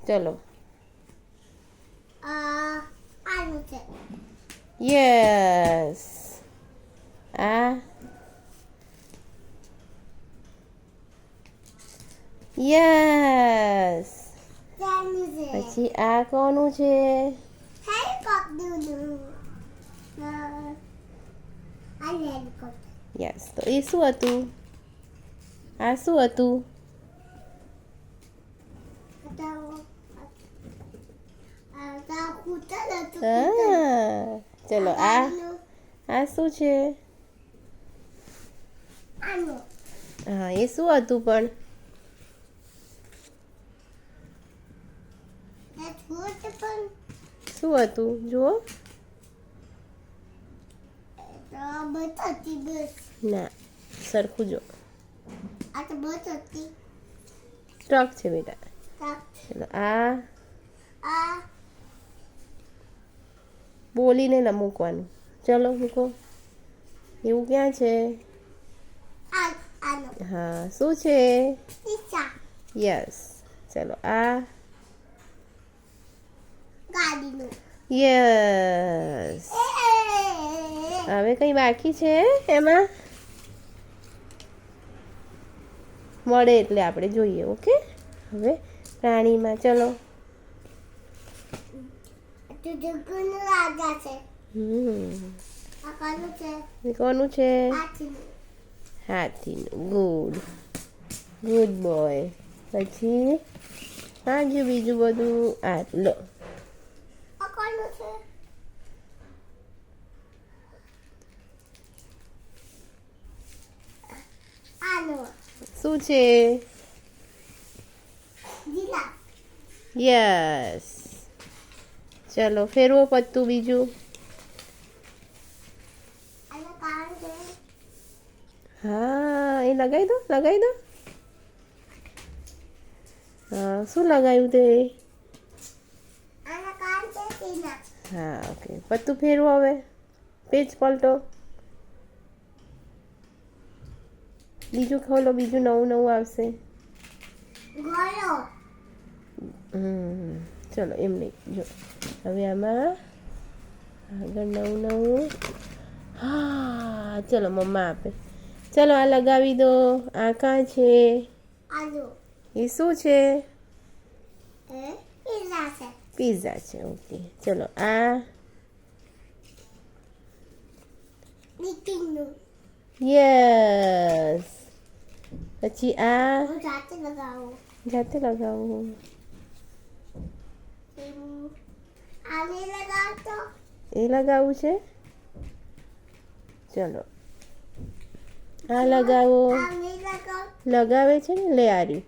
ચલો આનું છે. યસ. આ યસ. આનું છે. પછી આ કોનું છે? હેલિકોપ્ટર. આ હેલિકોપ્ટર. યસ. તો એ શું હતું? આ શું હતું? હા. ચલો આ શું છે? હા એ શું હતું પણ? શું હતું જુઓ? ના સરખું જો. આ તો બસ હતી. ટ્રક છે બેટા. ચલો આ બોલીને ન મૂકવાનું. ચલો મૂકો. એવું ક્યાં છે? હા શું છે? યસ. ચલો આ ગાડીનું. યસ. હવે કંઈ બાકી છે એમાં? મળે એટલે આપણે જોઈએ. ઓકે. હવે પ્રાણીમાં ચલો. રાજા છે. આ કોનું છે? એ કોનું છે? હાથીનું. Good good boy. પછી હા જે બીજું બધું આ લો. આ કોનું છે? આનું. શું છે? જીરાફ. યસ. ચલો ફેરવો પત્તું બીજું. આનું કાન છે. હા એ લગાવી દો લગાવી દો. હા શું લગાવ્યું તે? આના કાન છે તેના. હા ઓકે પત્તું ફેરવો હવે. પેજ પલટો. બીજું ખોલો. બીજું નવું નવું આવશે. ગળો. ચલો એમ નહીં જો હવે આમાં આગળ નવું નવું. હા ચલો મમ્મા આપે. ચલો આ લગાવી દો. આ કાં છે? આલુ. એ શું છે? પીઝા છે. પિઝા છે. ઓકે ચલો આ નીતિનનું. યસ. પછી આ હું જાતે લગાવું. જાતે લગાવું. આને લગાવતો. એ લગાવવું છે. ચલો આ લગાવો. આને લગાવ. લગાવે છે ને લે આરી.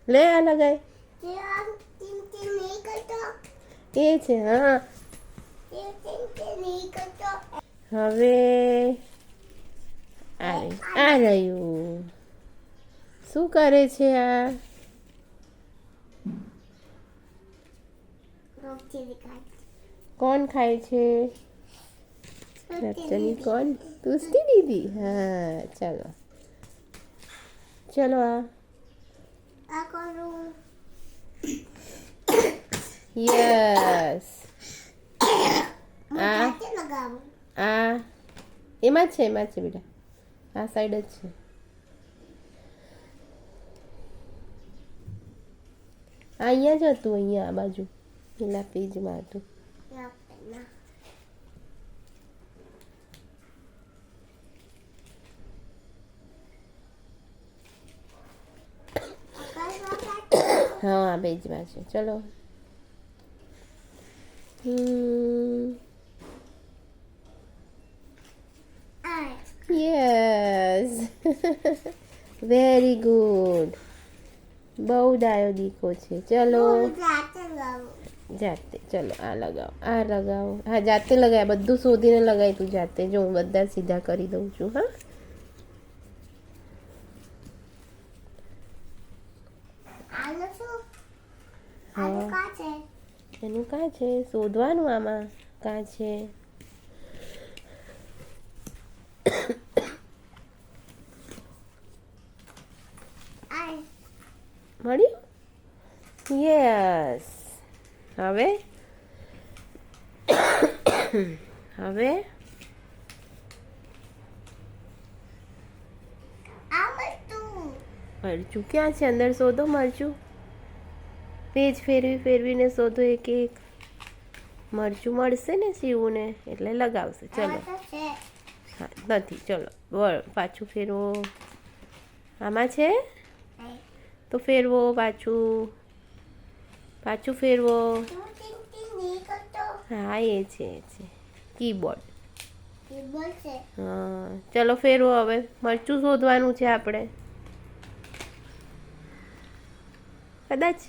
લે આ લગાય. તે આમ ટીમ નહીં કરતો. એ છે હા. તે નહીં કરતો. હવે આ રહ્યું. શું કરે છે આ? કોણ ખાય છે? રચની કોણ? તુસ્તી દીદી. હા ચલો ચલો આ કરું. યસ. હું આ જાતે લગાવું. આ એમાં જ છે બેટા. આ સાઈડ જ છે. અહીંયા જ હતું. અહીંયા આ બાજુ પેલા પેજમાં હતું. હા આ પેજમાં છે. ચલો યસ. Very good. બહુ ડાયો દીકો છે. ચલો જાતે. ચલો આ લગાવો. આ લગાવો. હા જાતે લગાય. બધું શોધીને લગાય તું જાતે. જો હું બધા સીધા કરી દઉં છું. હા એનું કાં છે? શોધવાનું આમાં કાં છે. મળ્યું? યસ હવે હવે આ બધું મરચું ક્યાં છે અંદર શોધો મરચું પેજ ફેરવીને શોધો એક એક મરચું મળશે ને શિવને એટલે લગાવશે ચલો આ તો છે હા નથી ચલો વળ પાછું ફેરવો આમાં છે તો ફેરવો પાછું ફેરવો તું ટીંટી નહીં કરતો હા એ છે કીબોર્ડ એ બોલશે હા ચલો ફેરવો હવે મરચું શોધવાનું છે આપણે કદાચ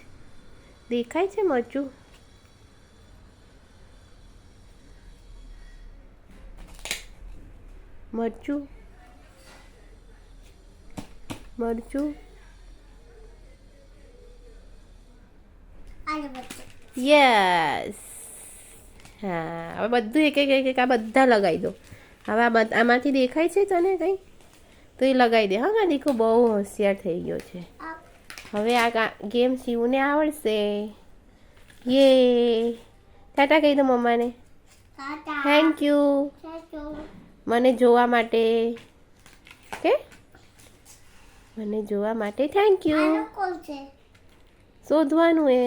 દેખાય છે મરચું મરચું આને બધું યસ હા હવે બધું એક આ બધા લગાવી દો હવે આમાંથી દેખાય છે તને કંઈ તો એ લગાવી દે હા દીકરો બહુ હોશિયાર થઈ ગયો છે આ હવે આ ગેમ શિવને આવડશે યે ટાટા કહી દો મમ્માને ટાટા થેન્ક યુ ચાચો મને જોવા માટે ઓકે મને જોવા માટે થેન્ક યુ આનો કોણ છે શોધવાનું એ